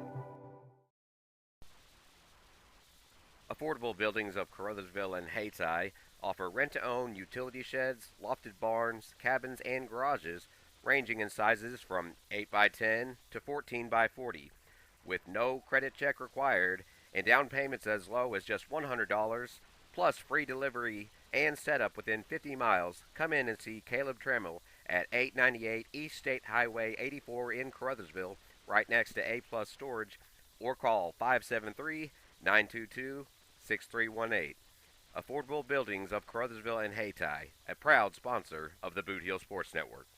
Affordable Buildings of Caruthersville and Hayti offer rent-to-own utility sheds, lofted barns, cabins, and garages ranging in sizes from 8x10 to 14x40, with no credit check required and down payments as low as just $100, plus free delivery and setup within 50 miles. Come in and see Caleb Trammell at 898 East State Highway 84 in Caruthersville, right next to A-Plus Storage, or call 573-922-6318. Affordable Buildings of Caruthersville and Hayti, a proud sponsor of the Boot Heel Sports Network.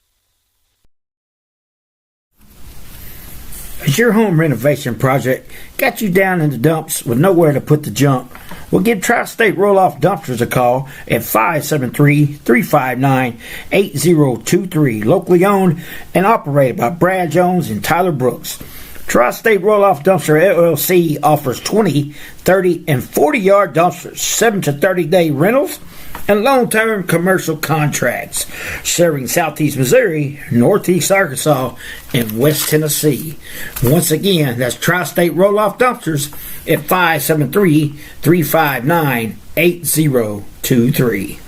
Has your home renovation project got you down in the dumps with nowhere to put the junk? Well, give Tri-State Roll-Off Dumpsters a call at 573-359-8023. Locally owned and operated by Brad Jones and Tyler Brooks. Tri-State Roll-Off Dumpster LLC offers 20, 30, and 40-yard dumpsters, 7 to 30-day rentals, and long-term commercial contracts, serving Southeast Missouri, Northeast Arkansas, and West Tennessee. Once again, that's Tri-State Roll-Off Dumpsters at 573-359-8023.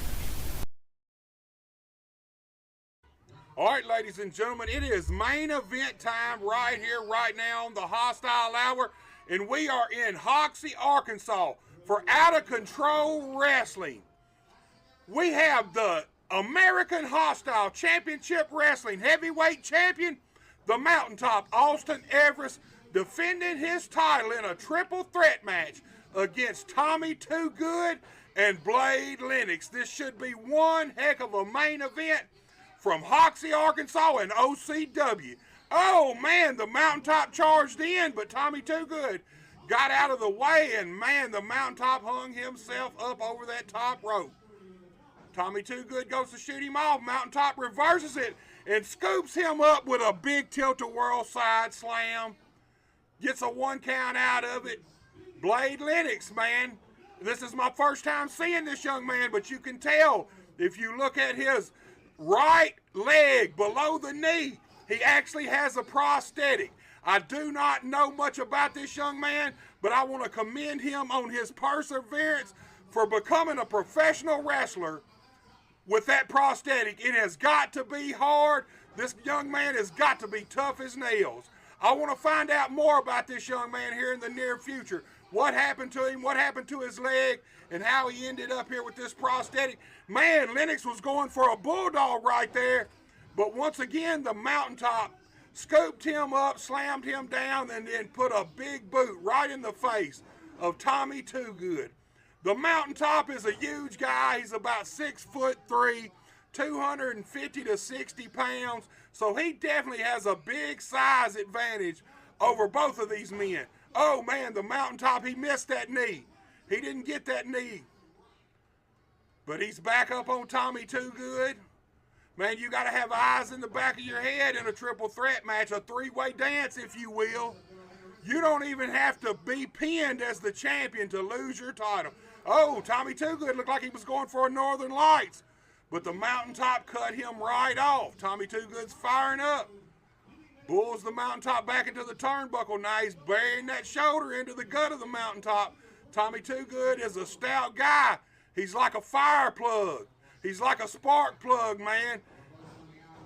All right, ladies and gentlemen, it is main event time right here, right now on the Hostile Hour, and we are in Hoxie, Arkansas for Out of Control Wrestling. We have the American Hostile Championship Wrestling Heavyweight Champion, the Mountaintop Austin Everest, defending his title in a triple threat match against Tommy Too Good and Blade Lennox. This should be one heck of a main event from Hoxie, Arkansas, and OCW. Oh, man, the Mountaintop charged in, but Tommy Too Good got out of the way, and, man, the Mountaintop hung himself up over that top rope. Tommy Too Good goes to shoot him off. Mountaintop reverses it and scoops him up with a big tilt-a-whirl side slam. Gets a 1 count out of it. Blade Lennox, man, this is my first time seeing this young man, but you can tell if you look at his right leg below the knee, he actually has a prosthetic. I do not know much about this young man, but I want to commend him on his perseverance for becoming a professional wrestler with that prosthetic. It has got to be hard. This young man has got to be tough as nails. I want to find out more about this young man here in the near future. What happened to him, what happened to his leg, and how he ended up here with this prosthetic. Man, Lennox was going for a bulldog right there, but once again, the Mountaintop scooped him up, slammed him down, and then put a big boot right in the face of Tommy Too Good. The Mountaintop is a huge guy. He's about 6'3", 250 to 60 pounds, so he definitely has a big size advantage over both of these men. Oh, man, the Mountaintop, he missed that knee. He didn't get that knee. But he's back up on Tommy Too Good. Man, you got to have eyes in the back of your head in a triple threat match, a three-way dance, if you will. You don't even have to be pinned as the champion to lose your title. Oh, Tommy Too Good looked like he was going for a Northern Lights, but the Mountaintop cut him right off. Tommy Too Good's firing up. Bulls the Mountaintop back into the turnbuckle. Now he's burying that shoulder into the gut of the Mountaintop. Tommy Too Good is a stout guy. He's like a fire plug. He's like a spark plug, man.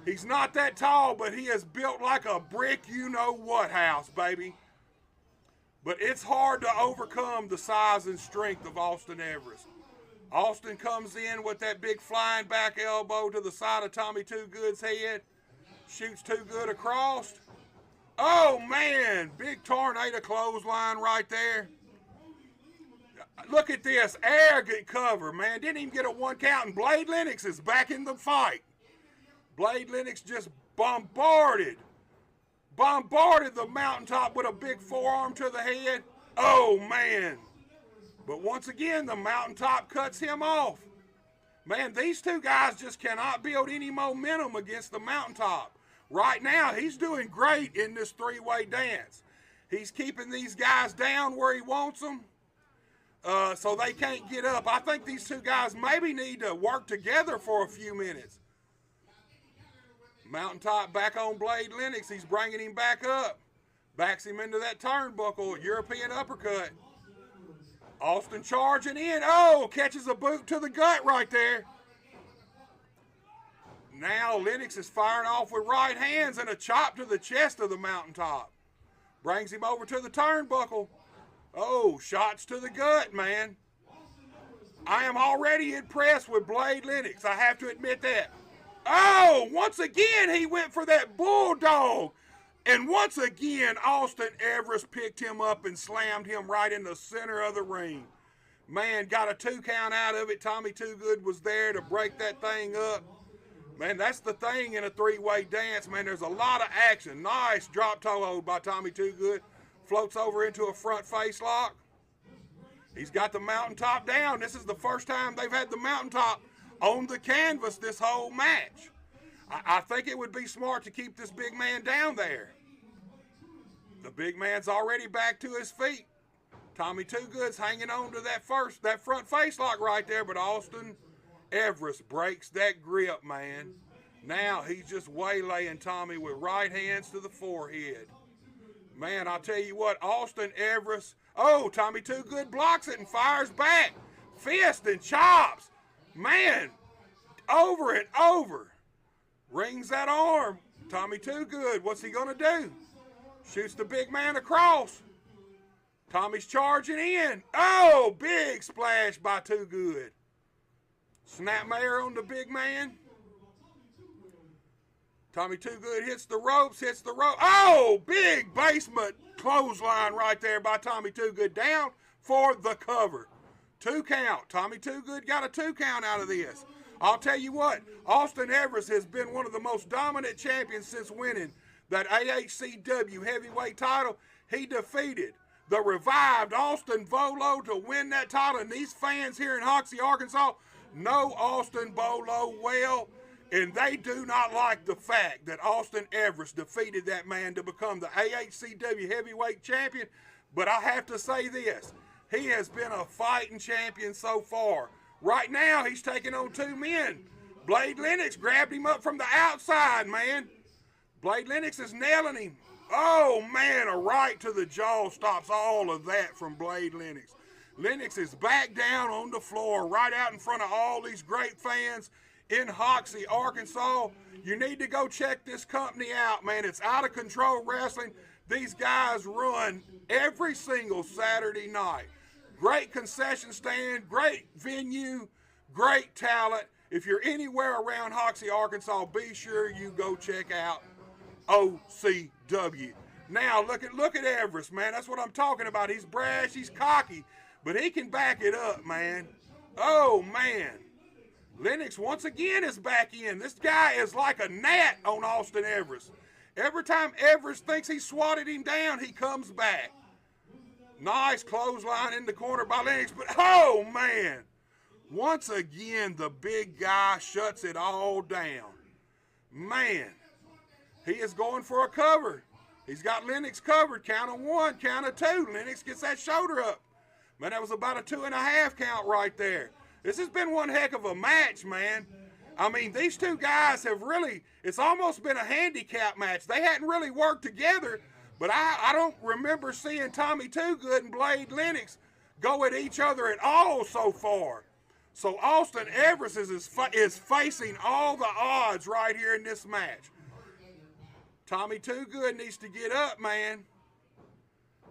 He's not that tall, but he is built like a brick you-know-what house, baby. But it's hard to overcome the size and strength of Austin Everest. Austin comes in with that big flying back elbow to the side of Tommy Too Good's head. Shoots Too Good across. Oh, man. Big tornado clothesline right there. Look at this. Arrogant cover, man. Didn't even get a 1 count. And Blade Lennox is back in the fight. Blade Lennox just bombarded the mountaintop with a big forearm to the head. Oh, man. But once again, the mountaintop cuts him off. Man, these two guys just cannot build any momentum against the mountaintop. Right now, he's doing great in this three-way dance. He's keeping these guys down where he wants them so they can't get up. I think these two guys maybe need to work together for a few minutes. Mountaintop back on Blade Lennox. He's bringing him back up. Backs him into that turnbuckle, European uppercut. Austin charging in. Oh, catches a boot to the gut right there. Now Lennox is firing off with right hands and a chop to the chest of the mountaintop. Brings him over to the turnbuckle. Oh, shots to the gut, man. I am already impressed with Blade Lennox. I have to admit that. Oh, once again, he went for that bulldog. And once again, Austin Everest picked him up and slammed him right in the center of the ring. Man, got a 2 count out of it. Tommy Too Good was there to break that thing up. Man, that's the thing in a three-way dance, man. There's a lot of action. Nice drop toe hold by Tommy Too Good. Floats over into a front face lock. He's got the mountaintop down. This is the first time they've had the mountaintop on the canvas this whole match. I think it would be smart to keep this big man down there. The big man's already back to his feet. Tommy Too Good's hanging on to that front face lock right there, but Austin Everest breaks that grip, man. Now he's just waylaying Tommy with right hands to the forehead. Man, I'll tell you what, Austin Everest, oh, Tommy Too Good blocks it and fires back. Fist and chops. Man, over and over. Rings that arm. Tommy Too Good, what's he going to do? Shoots the big man across. Tommy's charging in. Oh, big splash by Too Good. Snapmare on the big man. Tommy Too Good hits the ropes. Oh, big basement clothesline right there by Tommy Too Good. Down for the cover. 2 count. Tommy Too Good got a 2 count out of this. I'll tell you what, Austin Everest has been one of the most dominant champions since winning that AHCW heavyweight title. He defeated the revived Austin Bolo to win that title. And these fans here in Hoxie, Arkansas, know Austin Bolo well, and they do not like the fact that Austin Everest defeated that man to become the AHCW heavyweight champion. But I have to say this, he has been a fighting champion so far. Right now, he's taking on 2 men. Blade Lennox grabbed him up from the outside, man. Blade Lennox is nailing him. Oh, man, a right to the jaw stops all of that from Blade Lennox. Lennox is back down on the floor right out in front of all these great fans in Hoxie, Arkansas. You need to go check this company out, man. It's Out of Control Wrestling. These guys run every single Saturday night. Great concession stand, great venue, great talent. If you're anywhere around Hoxie, Arkansas, be sure you go check out OCW. Now, look at Everest, man. That's what I'm talking about. He's brash, he's cocky, but he can back it up, man. Oh, man. Lennox once again is back in. This guy is like a gnat on Austin Everest. Every time Everest thinks he swatted him down, he comes back. Nice clothesline in the corner by Lennox, but oh, man. Once again, the big guy shuts it all down. Man, he is going for a cover. He's got Lennox covered. Count of 1, count of 2. Lennox gets that shoulder up. Man, that was about a 2.5 count right there. This has been one heck of a match, man. I mean, these two guys have really, it's almost been a handicap match. They hadn't really worked together, but I don't remember seeing Tommy Too Good and Blade Lennox go at each other at all so far. So Austin Everest is facing all the odds right here in this match. Tommy Too Good needs to get up, man.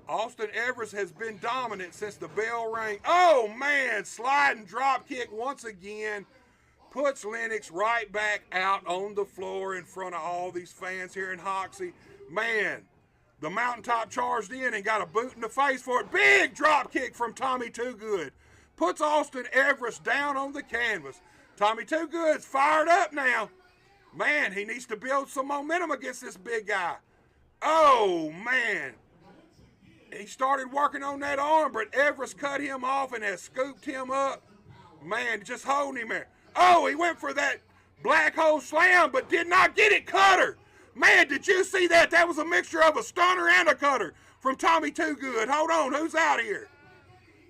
Austin Everest has been dominant since the bell rang. Oh, man, sliding drop kick once again puts Lennox right back out on the floor in front of all these fans here in Hoxie. Man, the Mountaintop charged in and got a boot in the face for it. Big drop kick from Tommy Too Good. Puts Austin Everest down on the canvas. Tommy Too Good's fired up now. Man, he needs to build some momentum against this big guy. Oh, man. He started working on that arm, but Everest cut him off and has scooped him up. Man, just holding him there. Oh, he went for that black hole slam, but did not get it. Cutter. Man, did you see that? That was a mixture of a stunner and a cutter from Tommy Too Good. Hold on, who's out here?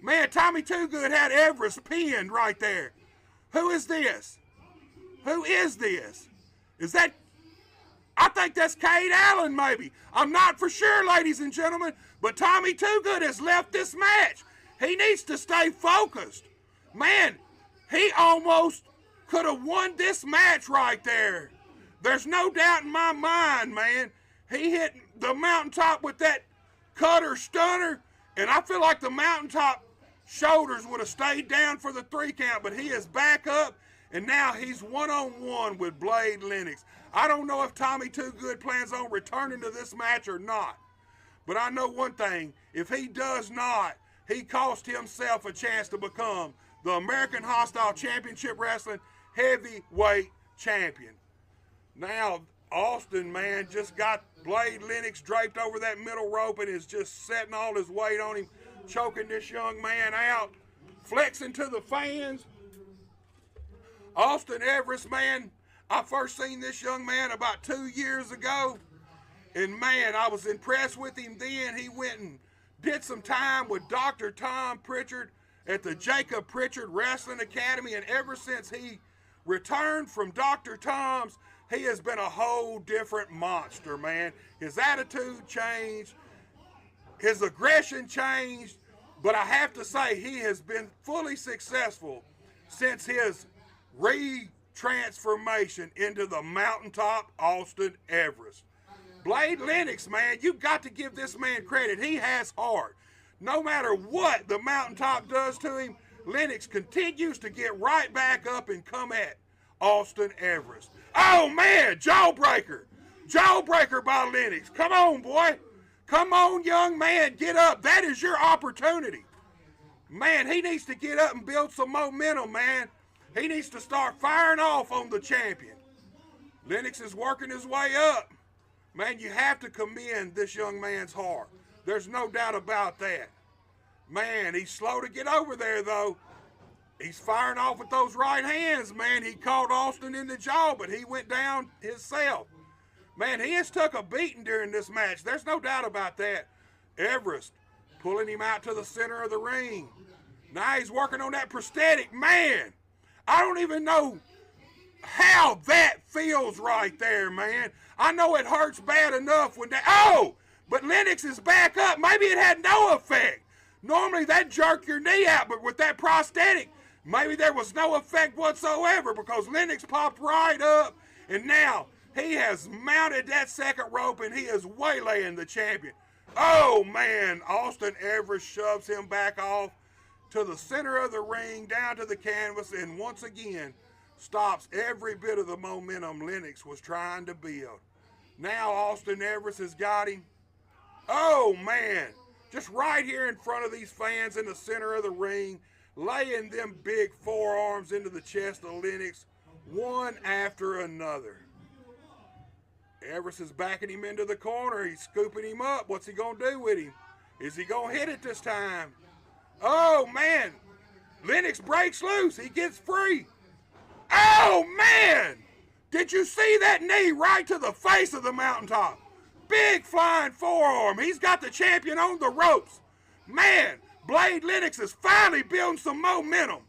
Man, Tommy Too Good had Everest pinned right there. Who is this? Who is this? Is that... I think that's Cade Allen, maybe. I'm not for sure, ladies and gentlemen, but Tommy Too Good has left this match. He needs to stay focused. Man, he almost could have won this match right there. There's no doubt in my mind, man. He hit the Mountaintop with that cutter stunner, and I feel like the Mountaintop shoulders would have stayed down for the 3 count, but he is back up, and now he's one-on-one with Blade Lennox. I don't know if Tommy Too Good plans on returning to this match or not, but I know one thing. If he does not, he cost himself a chance to become the American Hostile Championship Wrestling Heavyweight Champion. Now, Austin, man, just got Blade Lennox draped over that middle rope and is just setting all his weight on him, choking this young man out, flexing to the fans. Austin Everest, man, I first seen this young man about 2 years ago, and man, I was impressed with him then. He went and did some time with Dr. Tom Pritchard at the Jacob Pritchard Wrestling Academy, and ever since he returned from Dr. Tom's, he has been a whole different monster, man. His attitude changed, his aggression changed, but I have to say he has been fully successful since his transformation into the Mountaintop Austin Everest. Blade Lennox, man, you got to give this man credit. He has heart. No matter what the Mountaintop does to him, Lennox continues to get right back up and come at Austin Everest. Oh, man, jawbreaker. Jawbreaker by Lennox. Come on, boy. Come on, young man, get up. That is your opportunity. Man, he needs to get up and build some momentum, man. He needs to start firing off on the champion. Lennox is working his way up. Man, you have to commend this young man's heart. There's no doubt about that. Man, he's slow to get over there, though. He's firing off with those right hands, man. He caught Austin in the jaw, but he went down himself. Man, he has took a beating during this match. There's no doubt about that. Everest pulling him out to the center of the ring. Now he's working on that prosthetic. Man, I don't even know how that feels right there, man. I know it hurts bad enough when that... Oh! But Lennox is back up. Maybe it had no effect. Normally that'd jerk your knee out, but with that prosthetic, maybe there was no effect whatsoever because Lennox popped right up, and now he has mounted that second rope and he is waylaying the champion. Oh, man, Austin Everest shoves him back off to the center of the ring, down to the canvas, and once again stops every bit of the momentum Lennox was trying to build. Now Austin Everest has got him. Oh, man, just right here in front of these fans in the center of the ring, laying them big forearms into the chest of Lennox, one after another. Everest is backing him into the corner. He's scooping him up. What's he going to do with him? Is he going to hit it this time? Oh, man. Lennox breaks loose. He gets free. Oh, man. Did you see that knee right to the face of the Mountaintop? Big flying forearm. He's got the champion on the ropes. Man, Blade Lennox is finally building some momentum.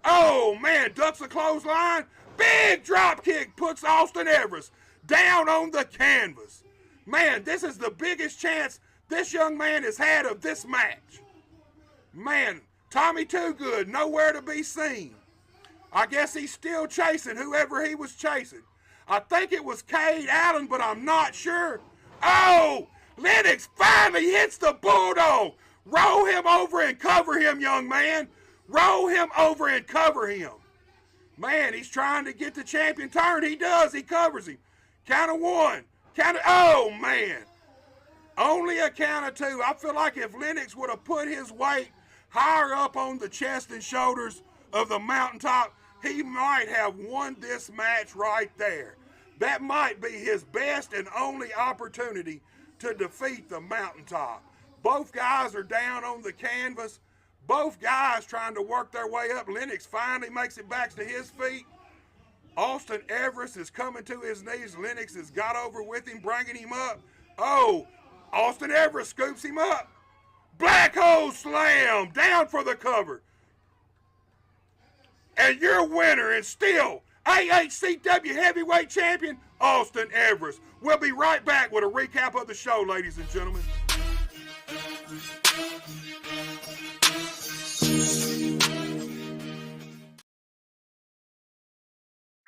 Oh, man, ducks a clothesline. Big drop kick puts Austin Everest down on the canvas. Man, this is the biggest chance this young man has had of this match. Man, Tommy Too Good, nowhere to be seen. I guess he's still chasing whoever he was chasing. I think it was Cade Allen, but I'm not sure. Oh, Lennox finally hits the Bulldog. Roll him over and cover him, young man. Roll him over and cover him. Man, he's trying to get the champion turn. He does. He covers him. Count of one. Oh, man. Only a count of two. I feel like if Lennox would have put his weight higher up on the chest and shoulders of the mountaintop, he might have won this match right there. That might be his best and only opportunity to defeat the mountaintop. Both guys are down on the canvas. Both guys trying to work their way up. Lennox finally makes it back to his feet. Austin Everest is coming to his knees. Lennox has got over with him, bringing him up. Oh, Austin Everest scoops him up. Black hole slam, down for the cover. And your winner and still AHCW heavyweight champion, Austin Everest. We'll be right back with a recap of the show, ladies and gentlemen.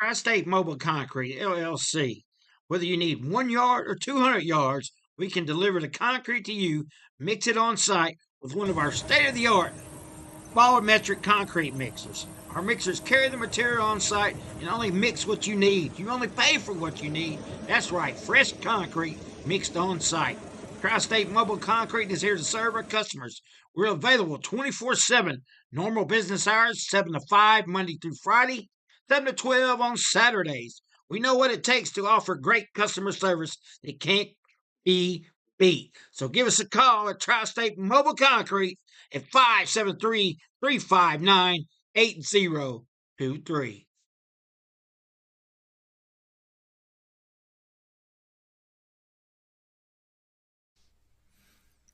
Tri-State Mobile Concrete, LLC. Whether you need 1 yard or 200 yards, we can deliver the concrete to you, mix it on site with one of our state-of-the-art volumetric concrete mixers. Our mixers carry the material on site and only mix what you need. You only pay for what you need. That's right, fresh concrete mixed on site. Tri-State Mobile Concrete is here to serve our customers. We're available 24/7, normal business hours, 7 to 5, Monday through Friday, 7 to 12 on Saturdays. We know what it takes to offer great customer service that can't be beat. So give us a call at Tri-State Mobile Concrete at 573-359-8023.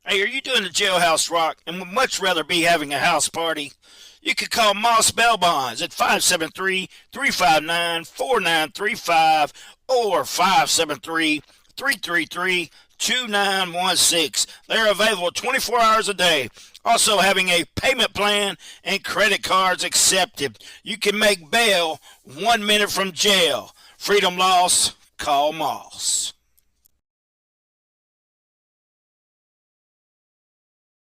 Hey, are you doing the jailhouse rock and would much rather be having a house party? You could call Moss Bell Bonds at 573-359-4935 or 573-333-2916. They're available 24 hours a day. Also having a payment plan and credit cards accepted. You can make bail 1 minute from jail. Freedom loss, call Moss.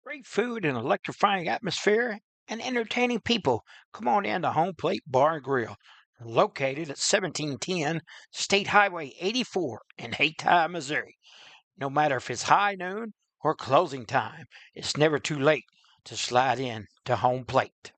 Great food and electrifying atmosphere and entertaining people. Come on in to Home Plate Bar and Grill, located at 1710 State Highway 84 in Hayti, Missouri. No matter if it's high noon or closing time, it's never too late to slide in to Home Plate.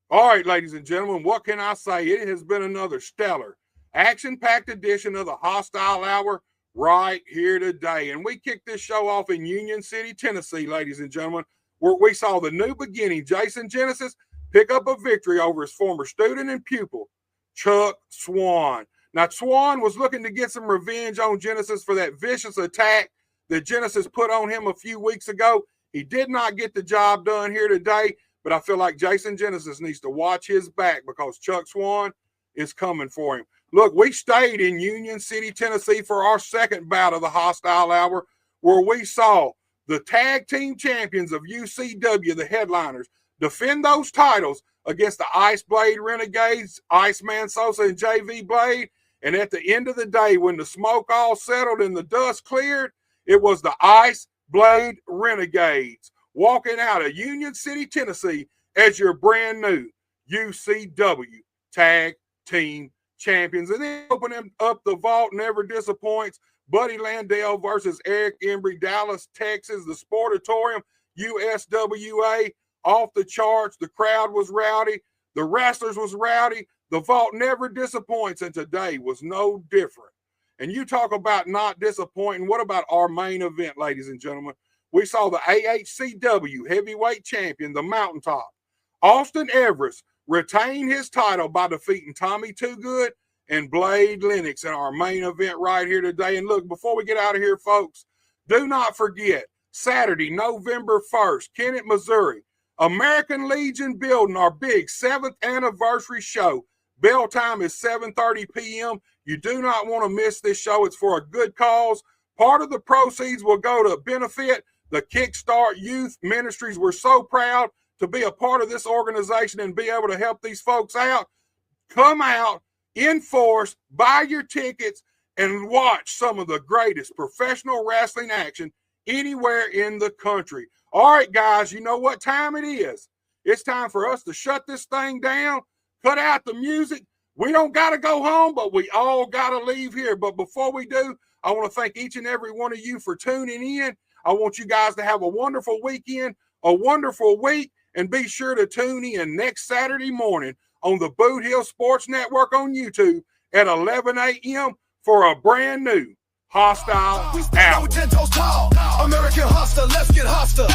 All right, ladies and gentlemen, what can I say? It has been another stellar, action-packed edition of the Hostile Hour right here today. And we kicked this show off in Union City, Tennessee, ladies and gentlemen, where we saw the new beginning, Jason Genesis, pick up a victory over his former student and pupil, Chuck Swan. Now, Swan was looking to get some revenge on Genesis for that vicious attack that Genesis put on him a few weeks ago. He did not get the job done here today, but I feel like Jason Genesis needs to watch his back because Chuck Swan is coming for him. Look, we stayed in Union City, Tennessee for our second bout of the Hostile Hour, where we saw the tag team champions of UCW, the headliners, defend those titles against the Ice Blade Renegades, Iceman Sosa and JV Blade. And at the end of the day, when the smoke all settled and the dust cleared, it was the Ice Blade Renegades walking out of Union City, Tennessee as your brand new UCW tag team champions. And then opening up the vault never disappoints. Buddy Landell versus Eric Embry, Dallas, Texas, the Sportatorium, USWA, off the charts. The crowd was rowdy. The wrestlers was rowdy. The vault never disappoints, and today was no different. And you talk about not disappointing. What about our main event, ladies and gentlemen? We saw the AHCW heavyweight champion, the Mountaintop, Austin Everest, retain his title by defeating Tommy Too Good and Blade Lennox in our main event right here today. And look, before we get out of here, folks, do not forget, Saturday, November 1st, Kennett, Missouri, American Legion Building, our big 7th anniversary show. Bell time is 7:30 p.m. You do not want to miss this show. It's for a good cause. Part of the proceeds will go to benefit the Kickstart Youth Ministries. We're so proud to be a part of this organization and be able to help these folks out. Come out in force, buy your tickets, and watch some of the greatest professional wrestling action anywhere in the country. All right, guys, you know what time it is. It's time for us to shut this thing down, cut out the music. We don't got to go home, but we all got to leave here. But before we do, I want to thank each and every one of you for tuning in. I want you guys to have a wonderful weekend, a wonderful week, and be sure to tune in next Saturday morning on the Boot Hill Sports Network on YouTube at 11 a.m. for a brand new Hostile We stand Hour. with 10 toes tall. American hustler, let's get hostile.